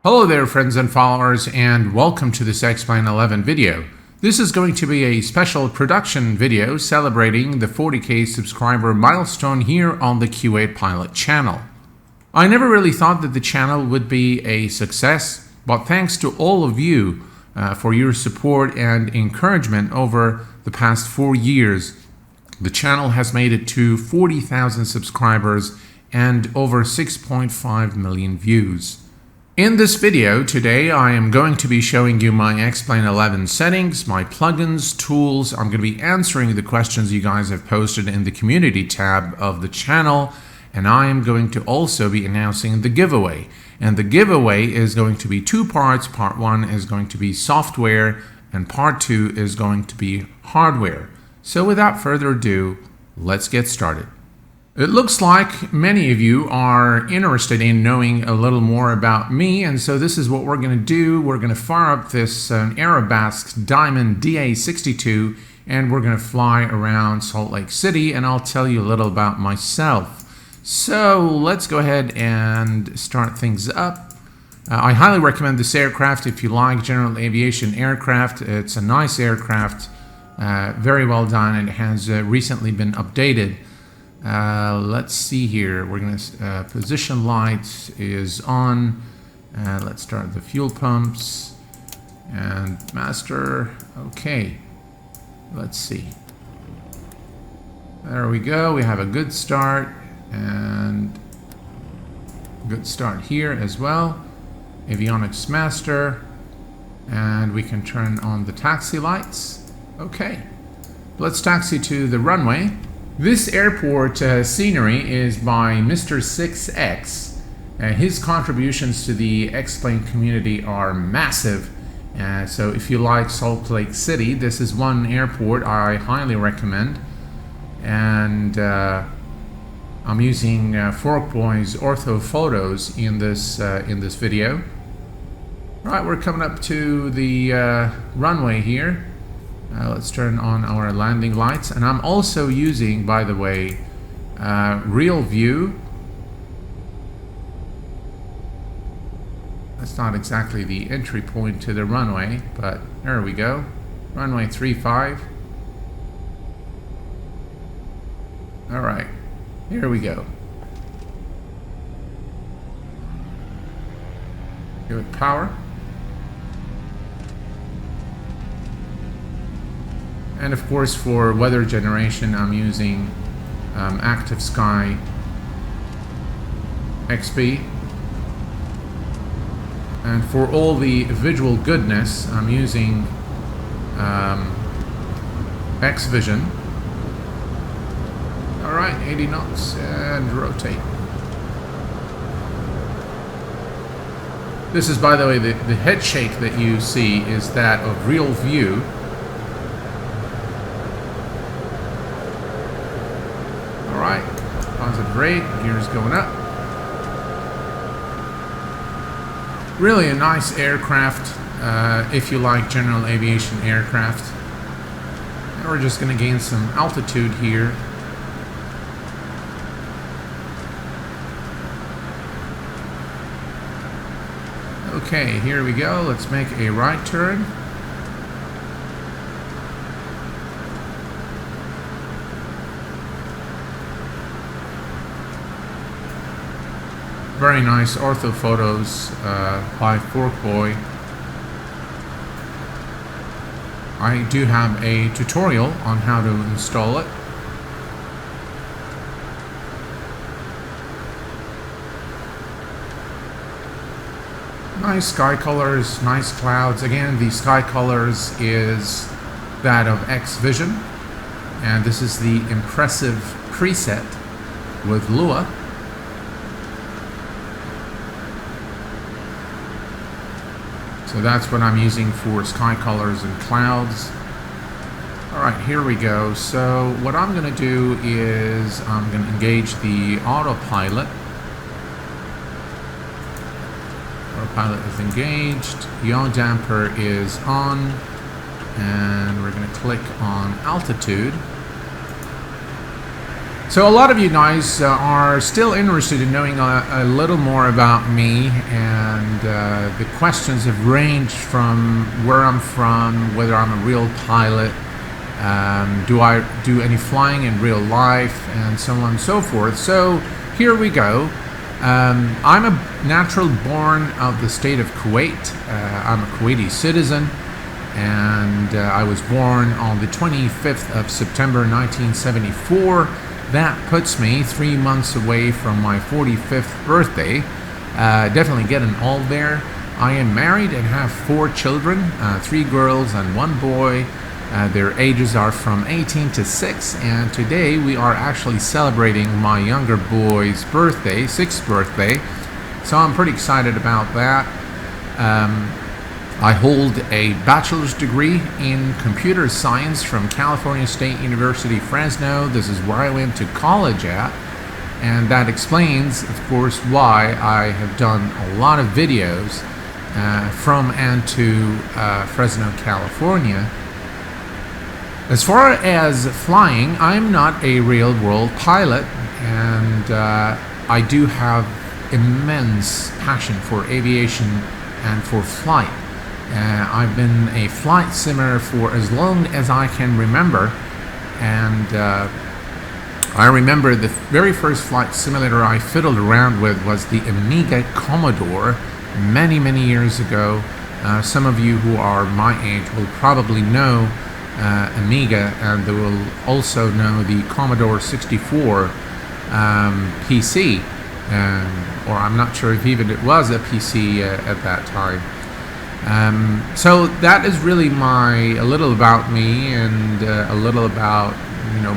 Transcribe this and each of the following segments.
Hello there friends and followers, and welcome to this Explain 11 video. This is going to be a special production video celebrating the 40k subscriber milestone here on the Q8 Pilot channel. I never really thought that the channel would be a success, but thanks to all of you for your support and encouragement over the past 4 years, the channel has made it to 40,000 subscribers and over 6.5 million views. In this video today, I am going to be showing you my Explain 11 settings, my plugins, tools. I'm going to be answering the questions you guys have posted in the community tab of the channel, and I am going to also be announcing the giveaway. And the giveaway is going to be 2 parts. Part 1 is going to be software, and part 2 is going to be hardware. So without further ado, let's get started. It looks like many of you are interested in knowing a little more about me, and so this is what we're going to do. We're going to fire up this Aerobask Diamond DA62, and we're going to fly around Salt Lake City, and I'll tell you a little about myself. So let's go ahead and start things up. I highly recommend this aircraft if you like general aviation aircraft. It's a nice aircraft, very well done, and it has recently been updated. Let's see here. We're going to position light is on. Let's start the fuel pumps and master. Okay, let's see. There we go. We have a good start and good start here as well. Avionics master, and we can turn on the taxi lights. Okay, let's taxi to the runway. This airport scenery is by Mr. 6X. His contributions to the Explain community are massive. So if you like Salt Lake City, this is one airport I highly recommend. And I'm using Fork Boy's ortho photos in this video. All right, we're coming up to the runway here. Let's turn on our landing lights, and I'm also using, by the way, RealView. That's not exactly the entry point to the runway, but there we go. Runway 35. All right, here we go. Give it power. And of course, for weather generation, I'm using Active Sky XP. And for all the visual goodness, I'm using X-Vision. All right, 80 knots and rotate. This is, by the way, the head shake that you see is that of RealView. Positive rate, gears going up. Really a nice aircraft if you like general aviation aircraft. And we're just going to gain some altitude here. Okay, here we go. Let's make a right turn. Very nice ortho photos by Fork Boy. I do have a tutorial on how to install it. Nice sky colors, nice clouds. Again, the sky colors is that of X-Vision, and this is the impressive preset with Lua. So that's what I'm using for sky colors and clouds. All right, here we go. So what I'm going to do is I'm going to engage the autopilot. Autopilot is engaged. Yaw damper is on. And we're going to click on altitude. So a lot of you guys are still interested in knowing a little more about me, and the questions have ranged from where I'm from, whether I'm a real pilot, do I do any flying in real life, and so on and so forth. So here we go. I'm a natural born of the state of Kuwait. I'm a Kuwaiti citizen, and I was born on the 25th of September 1974. That puts me 3 months away from my 45th birthday. Definitely getting old there. I am married and have 4 children, 3 girls and 1 boy. Their ages are from 18 to 6, and today we are actually celebrating my younger boy's birthday, 6th birthday. So I'm pretty excited about that. I hold a bachelor's degree in computer science from California State University, Fresno. This is where I went to college at, and that explains, of course, why I have done a lot of videos from and to Fresno, California. As far as flying, I'm not a real-world pilot, and I do have immense passion for aviation and for flight. I've been a flight simmer for as long as I can remember, and I remember the very first flight simulator I fiddled around with was the Amiga Commodore many years ago. Some of you who are my age will probably know Amiga, and they will also know the Commodore 64 PC, or I'm not sure if even it was a PC at that time. So that is really a little about me, and a little about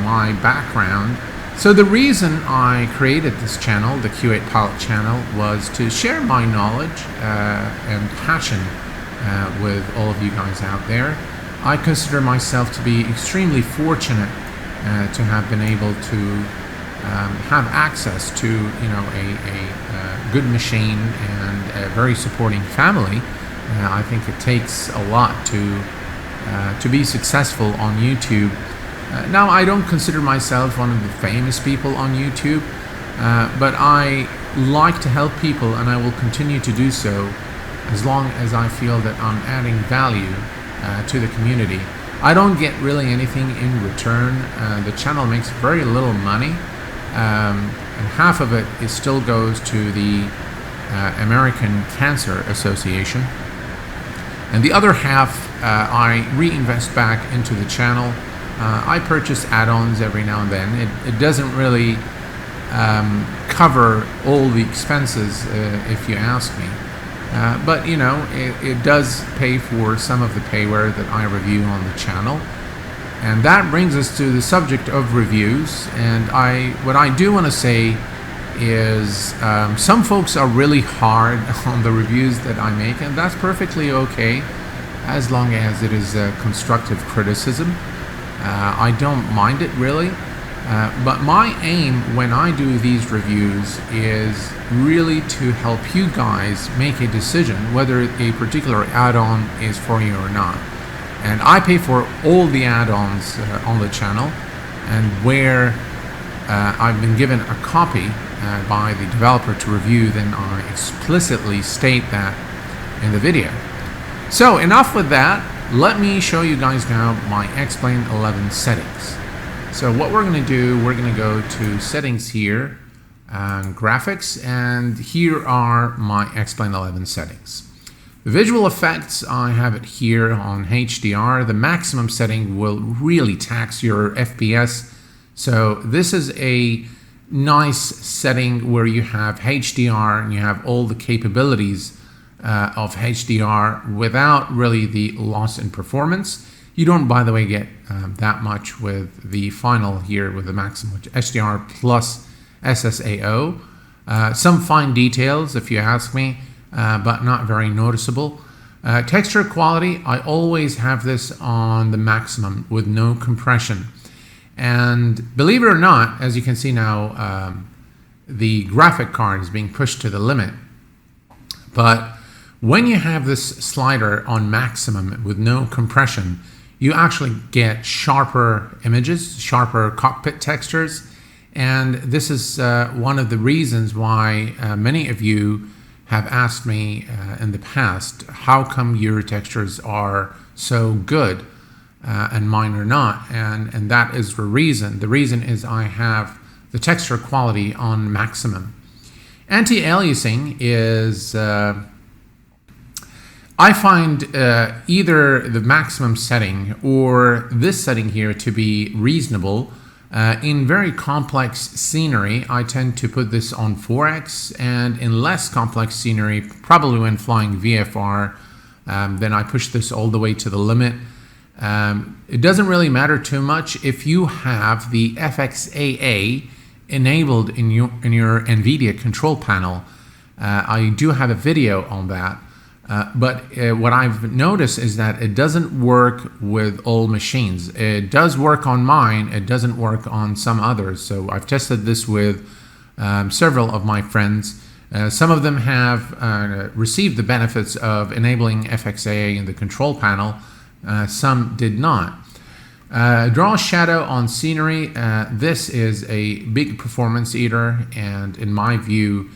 my background. So the reason I created this channel, the Q8 Pilot channel, was to share my knowledge and passion with all of you guys out there. I consider myself to be extremely fortunate to have been able to have access to a good machine and a very supporting family. I think it takes a lot to be successful on YouTube. Now, I don't consider myself one of the famous people on YouTube, but I like to help people, and I will continue to do so as long as I feel that I'm adding value to the community. I don't get really anything in return. The channel makes very little money, and half of it still goes to the American Cancer Association. And the other half I reinvest back into the channel. I purchase add-ons every now and then. It doesn't really cover all the expenses, if you ask me. But it does pay for some of the payware that I review on the channel. And that brings us to the subject of reviews. And what I do want to say is some folks are really hard on the reviews that I make, and that's perfectly okay as long as it is constructive criticism. I don't mind it really, but my aim when I do these reviews is really to help you guys make a decision whether a particular add-on is for you or not. And I pay for all the add-ons on the channel, and where I've been given a copy by the developer to review, then I explicitly state that in the video. So enough with that. Let me show you guys now my X-Plane 11 settings. So what we're going to do, we're going to go to settings here, graphics, and here are my X-Plane 11 settings. The visual effects, I have it here on HDR. The maximum setting will really tax your FPS. So this is a nice setting where you have HDR and you have all the capabilities of HDR without really the loss in performance. You don't, by the way, get that much with the final here with the maximum HDR plus SSAO. Some fine details, if you ask me, but not very noticeable. Texture quality, I always have this on the maximum with no compression. And believe it or not, as you can see now, the graphic card is being pushed to the limit. But when you have this slider on maximum with no compression, you actually get sharper images, sharper cockpit textures, And this is one of the reasons why many of you have asked me in the past, how come your textures are so good and mine are not? And that is the reason. The reason is I have the texture quality on maximum. Anti-aliasing is, I find either the maximum setting or this setting here to be reasonable. In very complex scenery, I tend to put this on 4x, and in less complex scenery, probably when flying VFR, then I push this all the way to the limit. It doesn't really matter too much if you have the FXAA enabled in your NVIDIA control panel. I do have a video on that. But what I've noticed is that it doesn't work with all machines. It does work on mine, it doesn't work on some others. So I've tested this with several of my friends. Some of them have received the benefits of enabling FXAA in the control panel. Some did not. Draw shadow on scenery. This is a big performance eater, and in my view,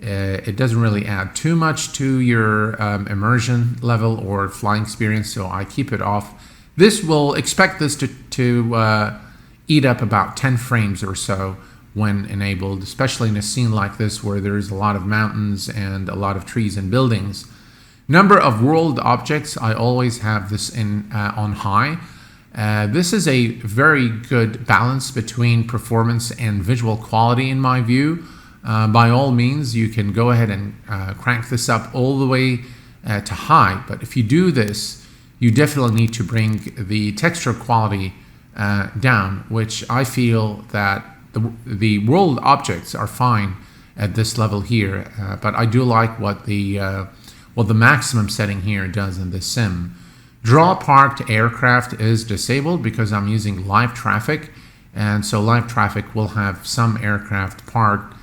it doesn't really add too much to your immersion level or flying experience, so I keep it off. This will expect this to eat up about 10 frames or so when enabled, especially in a scene like this where there's a lot of mountains and a lot of trees and buildings. Number of world objects, I always have this in on high. This is a very good balance between performance and visual quality in my view. By all means, you can go ahead and crank this up all the way to high, but if you do this, you definitely need to bring the texture quality down, which I feel that the world objects are fine at this level here, but I do like what the maximum setting here does in this sim. Draw parked aircraft is disabled because I'm using LiveTraffic, and so LiveTraffic will have some aircraft parked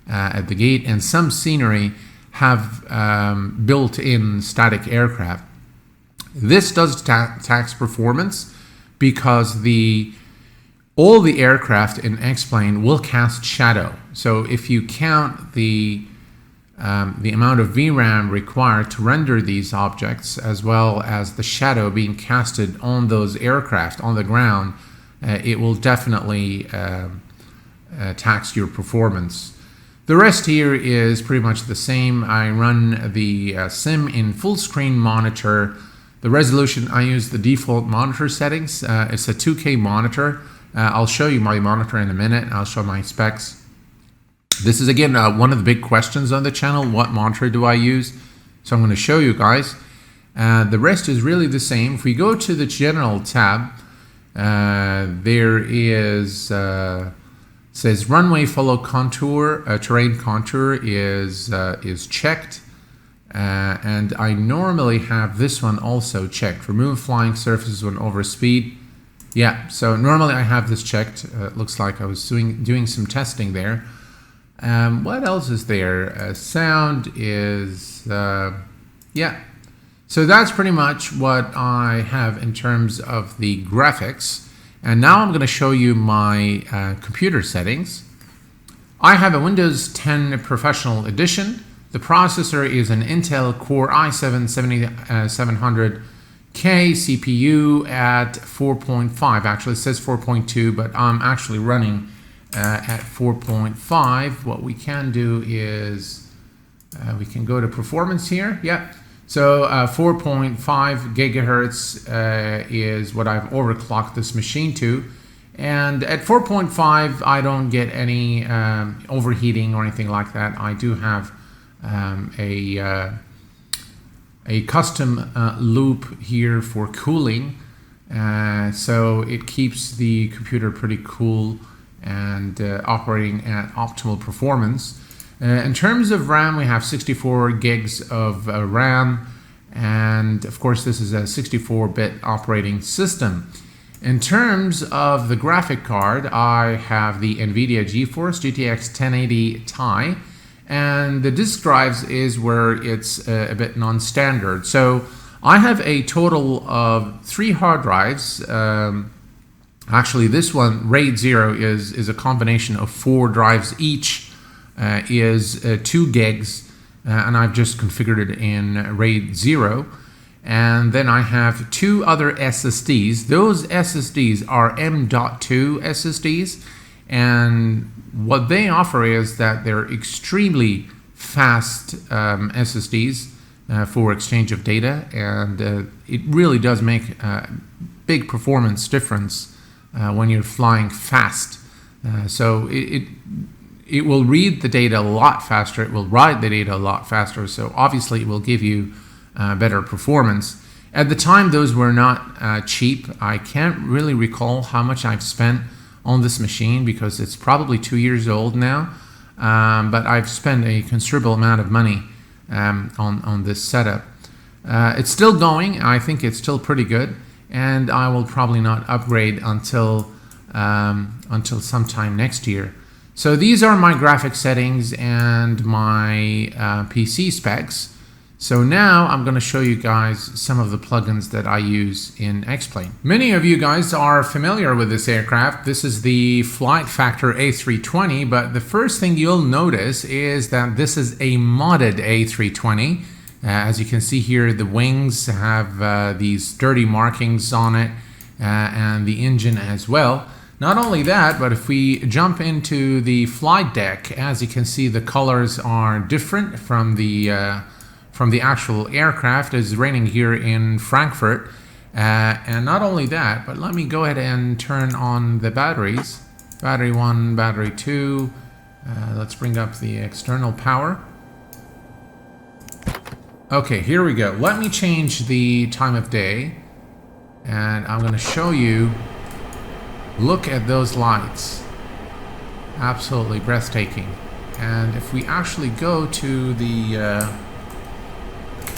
at the gate, and some scenery have built-in static aircraft. This does tax performance because all the aircraft in X-Plane will cast shadow. So if you count the amount of VRAM required to render these objects, as well as the shadow being casted on those aircraft on the ground, it will definitely tax your performance. The rest here is pretty much the same. I run the sim in full screen monitor. The resolution, I use the default monitor settings. It's a 2K monitor. I'll show you my monitor in a minute. I'll show my specs. This is again one of the big questions on the channel. What monitor do I use? So I'm going to show you guys. The rest is really the same. If we go to the general tab, there is says runway follow contour, terrain contour is checked, and I normally have this one also checked. Remove flying surfaces when over speed. Yeah, so normally I have this checked. Looks like I was doing some testing there. What else is there? Sound is yeah. So that's pretty much what I have in terms of the graphics. And now I'm going to show you my computer settings. I have a Windows 10 Professional Edition. The processor is an Intel Core i7-7700K CPU at 4.5. Actually, it says 4.2, but I'm actually running at 4.5. What we can do is we can go to performance here. Yep. So 4.5 gigahertz is what I've overclocked this machine to. And at 4.5, I don't get any overheating or anything like that. I do have a custom loop here for cooling. So it keeps the computer pretty cool and operating at optimal performance. In terms of RAM, we have 64 gigs of RAM, and of course this is a 64-bit operating system. In terms of the graphic card, I have the NVIDIA GeForce GTX 1080 Ti, and the disk drives is where it's a bit non-standard. So I have a total of 3 hard drives. Actually, this one, RAID 0, is a combination of 4 drives. Each is 2 gigs, and I've just configured it in RAID 0. And then I have 2 other SSDs. Those SSDs are M.2 SSDs, and what they offer is that they're extremely fast SSDs for exchange of data, and it really does make a big performance difference when you're flying fast. So it will read the data a lot faster, it will write the data a lot faster, so obviously it will give you better performance. At the time, those were not cheap. I can't really recall how much I've spent on this machine because it's probably 2 years old now, but I've spent a considerable amount of money on this setup. It's still going. I think it's still pretty good, and I will probably not upgrade until sometime next year. So these are my graphic settings and my PC specs. So now I'm going to show you guys some of the plugins that I use in X-Plane. Many of you guys are familiar with this aircraft. This is the Flight Factor A320, but the first thing you'll notice is that this is a modded A320. As you can see here, the wings have these dirty markings on it, and the engine as well. Not only that, but if we jump into the flight deck, as you can see, the colors are different from the actual aircraft. It's raining here in Frankfurt. And not only that, but let me go ahead and turn on the batteries. Battery 1, battery 2. Let's bring up the external power. Okay, here we go. Let me change the time of day, and I'm going to show you. Look at those lights. Absolutely breathtaking. And if we actually go to the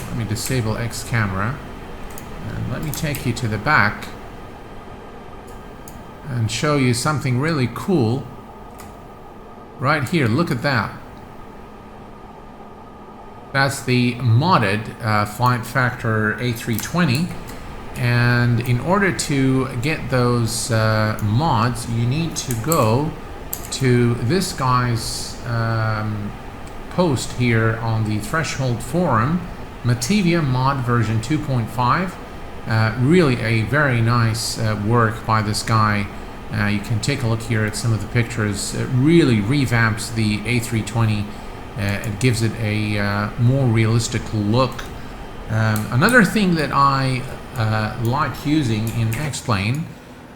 let me disable X camera, and let me take you to the back and show you something really cool right here. Look at that. That's the modded Flight Factor A320, and in order to get those mods, you need to go to this guy's post here on the Threshold forum, Matavia Mod version 2.5. Really a very nice work by this guy. You can take a look here at some of the pictures. It really revamps the A320. It gives it a more realistic look. Another thing that I like using in X-Plane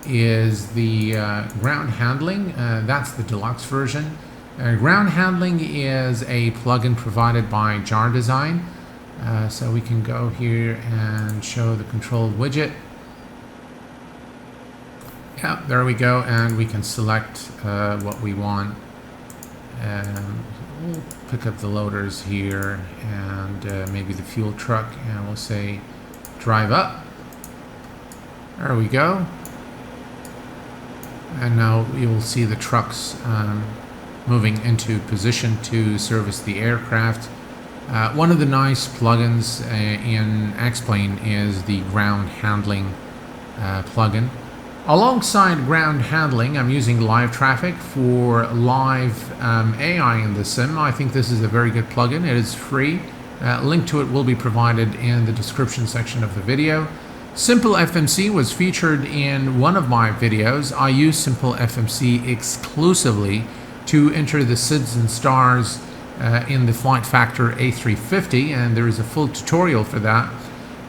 is the ground handling. That's the deluxe version. Ground handling is a plugin provided by Jar Design. So we can go here and show the control widget. Yeah, there we go, and we can select what we want. We'll pick up the loaders here and maybe the fuel truck, and we'll say drive up. There we go. And now you will see the trucks moving into position to service the aircraft. One of the nice plugins in X-Plane is the ground handling plugin. Alongside ground handling, I'm using LiveTraffic for live AI in the sim. I think this is a very good plugin. It is free. Link to it will be provided in the description section of the video. Simple FMC was featured in one of my videos. I use Simple FMC exclusively to enter the SIDS and stars in the Flight Factor A350, and there is a full tutorial for that.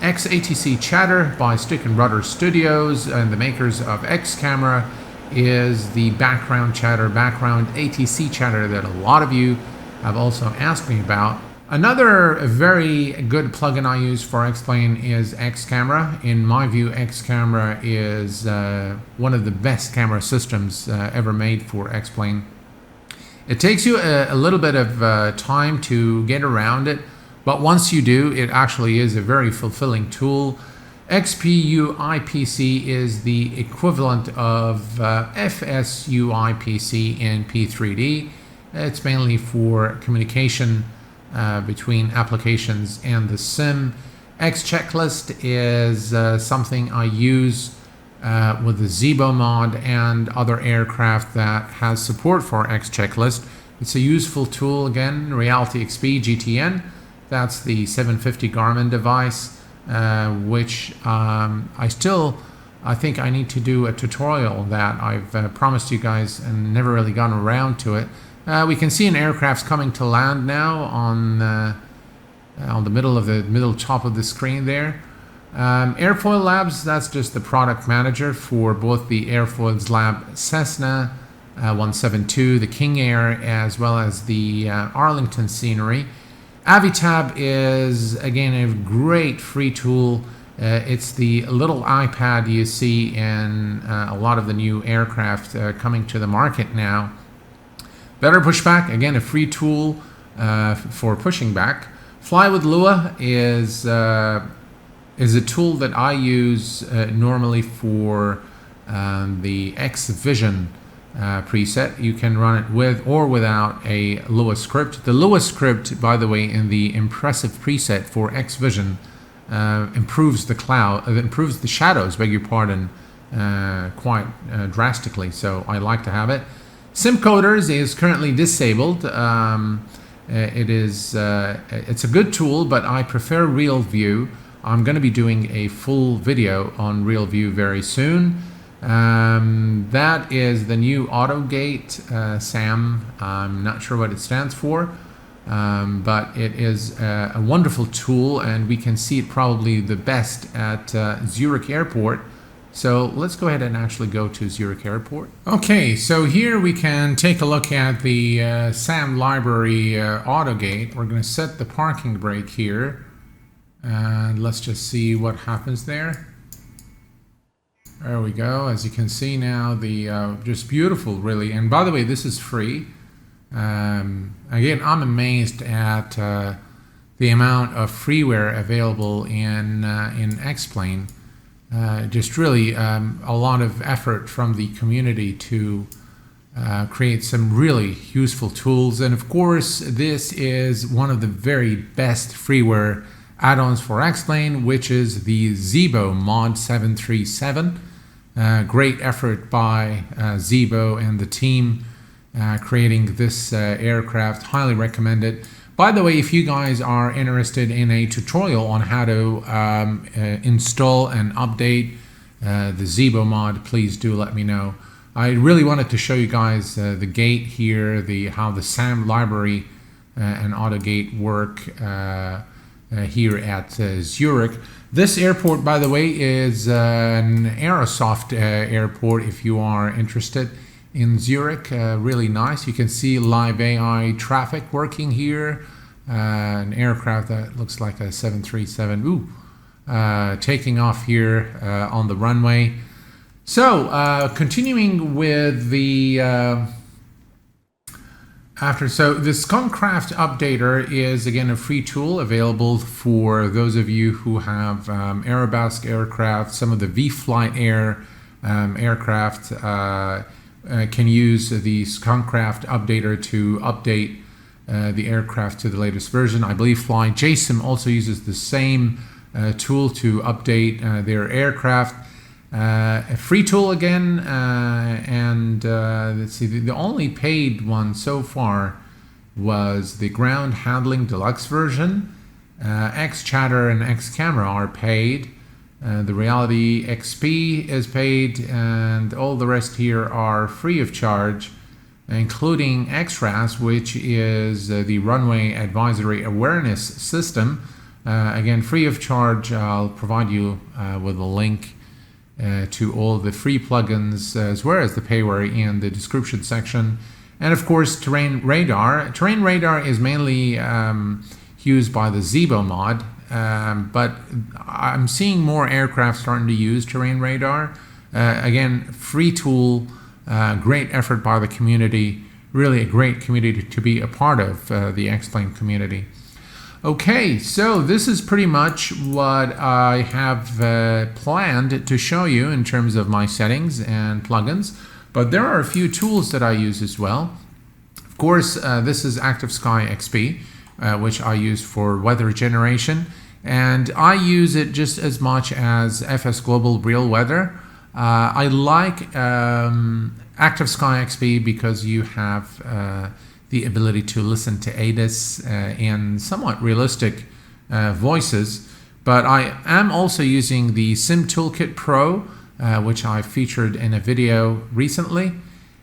X-ATC Chatter by Stick and Rudder Studios and the makers of X Camera is the background ATC chatter that a lot of you have also asked me about. Another very good plugin I use for X-Plane is X Camera. In my view, X Camera is one of the best camera systems ever made for X-Plane. It takes you a little bit of time to get around it, but once you do, it actually is a very fulfilling tool. XPUIPC is the equivalent of FSUIPC in P3D. It's mainly for communication between applications and the sim. X Checklist is something I use with the Zibo mod and other aircraft that has support for X checklist. It's a useful tool. Again, Reality XP GTN, that's the 750 Garmin device, which I think I need to do a tutorial that I've promised you guys and never really gotten around to it. We can see an aircraft's coming to land now on the middle top of the screen there. Airfoil Labs, that's just the product manager for both the Airfoils Lab Cessna 172, the King Air, as well as the Arlington scenery. AviTab is, again, a great free tool. It's the little iPad you see in a lot of the new aircraft coming to the market now. BetterPushback, again, a free tool for pushing back. Fly with Lua is a tool that I use normally for the X-Vision preset. You can run it with or without a Lua script. The Lua script, by the way, in the impressive preset for X-Vision improves the shadows, beg your pardon, quite drastically. So I like to have it. SimCoders is currently disabled. It's a good tool, but I prefer RealView. I'm going to be doing a full video on RealView very soon. That is the new AutoGate SAM. I'm not sure what it stands for, but it is a wonderful tool, and we can see it probably the best at Zurich Airport. So let's go ahead and actually go to Zurich Airport. Okay, so here we can take a look at the SAM library AutoGate. We're going to set the parking brake here. And let's just see what happens there. There we go. As you can see now, the just beautiful, really. And by the way, this is free. Again, I'm amazed at the amount of freeware available in X-Plane. Just really a lot of effort from the community to create some really useful tools. And of course, this is one of the very best freeware add-ons for X-Plane, which is the Zibo Mod 737. Great effort by Zibo and the team creating this aircraft. Highly recommend it. By the way, if you guys are interested in a tutorial on how to install and update the Zibo mod, please do let me know. I really wanted to show you guys the gate here, how the SAM library and AutoGate work here at Zurich. This airport, by the way, is an Aerosoft airport if you are interested in Zurich. Really nice. You can see live AI traffic working here. An aircraft that looks like a 737 taking off here on the runway. So continuing with the so the SkunkCrafts Updater is again a free tool available for those of you who have Aerobask aircraft. Some of the vFlyteAir aircraft can use the SkunkCrafts Updater to update the aircraft to the latest version. I believe FlyJSIM also uses the same tool to update their aircraft. A free tool again, and let's see, the only paid one so far was the Ground Handling Deluxe version. X-Chatter and X-Camera are paid. The Reality XP is paid, and all the rest here are free of charge, including XRAS, which is the Runway Advisory Awareness System. Again, free of charge. I'll provide you with a link to all the free plugins as well as the payware in the description section. And of course, Terrain Radar. Terrain Radar is mainly used by the Zibo mod, but I'm seeing more aircraft starting to use Terrain Radar. Again, free tool, great effort by the community, really a great community to be a part of, the X-Plane community. Okay, so this is pretty much what I have planned to show you in terms of my settings and plugins, but there are a few tools that I use as well. Of course, this is Active Sky XP, which I use for weather generation, and I use it just as much as FS Global Real Weather. I like Active Sky XP because you have the ability to listen to ADIS and somewhat realistic voices. But I am also using the Sim Toolkit Pro, which I featured in a video recently.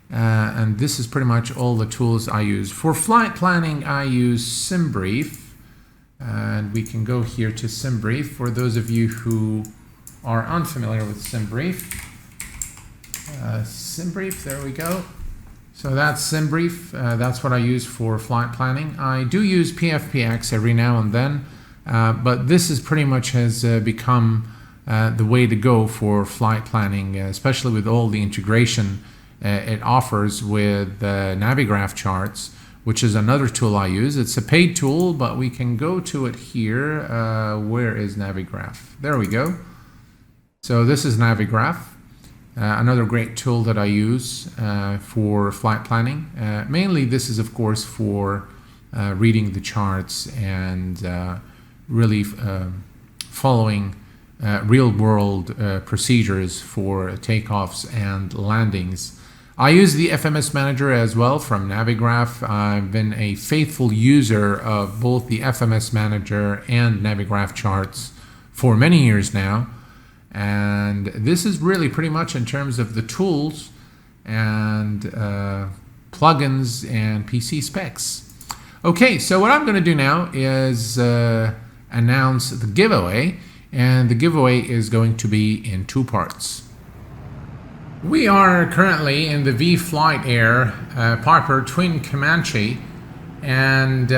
And this is pretty much all the tools I use. For flight planning, I use SimBrief. And we can go here to SimBrief for those of you who are unfamiliar with SimBrief. SimBrief, there we go. So that's SimBrief. That's what I use for flight planning. I do use PFPX every now and then, but this is pretty much has become the way to go for flight planning, especially with all the integration it offers with Navigraph charts, which is another tool I use. It's a paid tool, but we can go to it here. Where is Navigraph? There we go. So this is Navigraph. Another great tool that I use for flight planning. Mainly this is of course for reading the charts and really following real world procedures for takeoffs and landings. I use the FMS Manager as well from Navigraph. I've been a faithful user of both the FMS Manager and Navigraph charts for many years now. And this is really pretty much in terms of the tools and plugins and PC specs. Okay, so what I'm going to do now is announce the giveaway, and the giveaway is going to be in two parts. We are currently in the vFlyteAir Piper Twin Comanche, and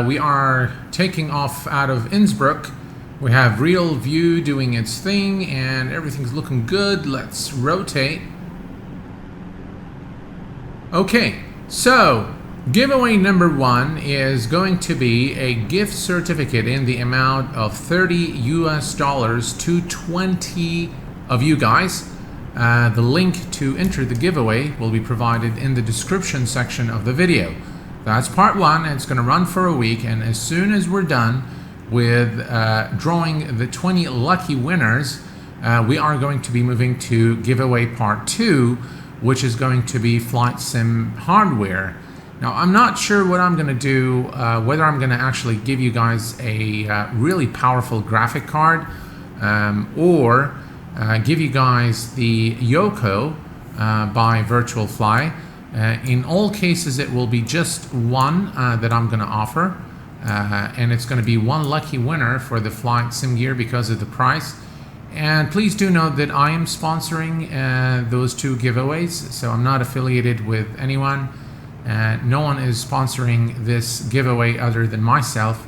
we are taking off out of Innsbruck. We have RealView doing its thing and everything's looking good. Let's rotate. Okay, so giveaway number one is going to be a gift certificate in the amount of $30 US to 20 of you guys. The link to enter the giveaway will be provided in the description section of the video. That's part one. It's going to run for a week, and as soon as we're done with drawing the 20 lucky winners, we are going to be moving to giveaway part two, which is going to be flight sim hardware. Now, I'm not sure what I'm going to do, whether I'm going to actually give you guys a really powerful graphic card or give you guys the Yoko by Virtual Fly. In all cases, it will be just one that I'm going to offer. And it's going to be one lucky winner for the flight sim gear because of the price. And please do note that I am sponsoring those two giveaways, so I'm not affiliated with anyone. No one is sponsoring this giveaway other than myself.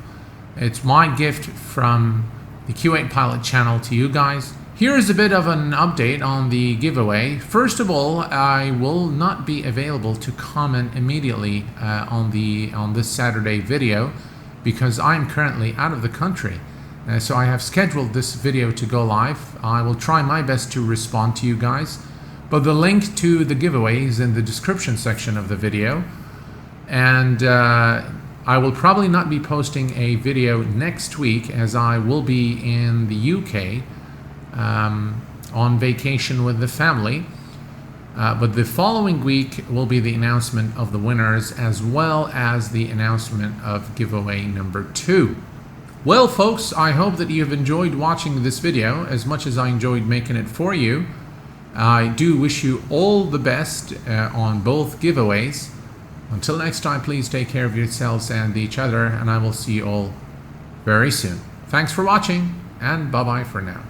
It's my gift from the Q8 Pilot channel to you guys. Here is a bit of an update on the giveaway. First of all, I will not be available to comment immediately on this Saturday video, because I'm currently out of the country. So I have scheduled this video to go live. I will try my best to respond to you guys, but the link to the giveaway is in the description section of the video. And I will probably not be posting a video next week, as I will be in the UK on vacation with the family. But the following week will be the announcement of the winners, as well as the announcement of giveaway number two. Well, folks, I hope that you've enjoyed watching this video as much as I enjoyed making it for you. I do wish you all the best on both giveaways. Until next time, please take care of yourselves and each other, and I will see you all very soon. Thanks for watching, and bye-bye for now.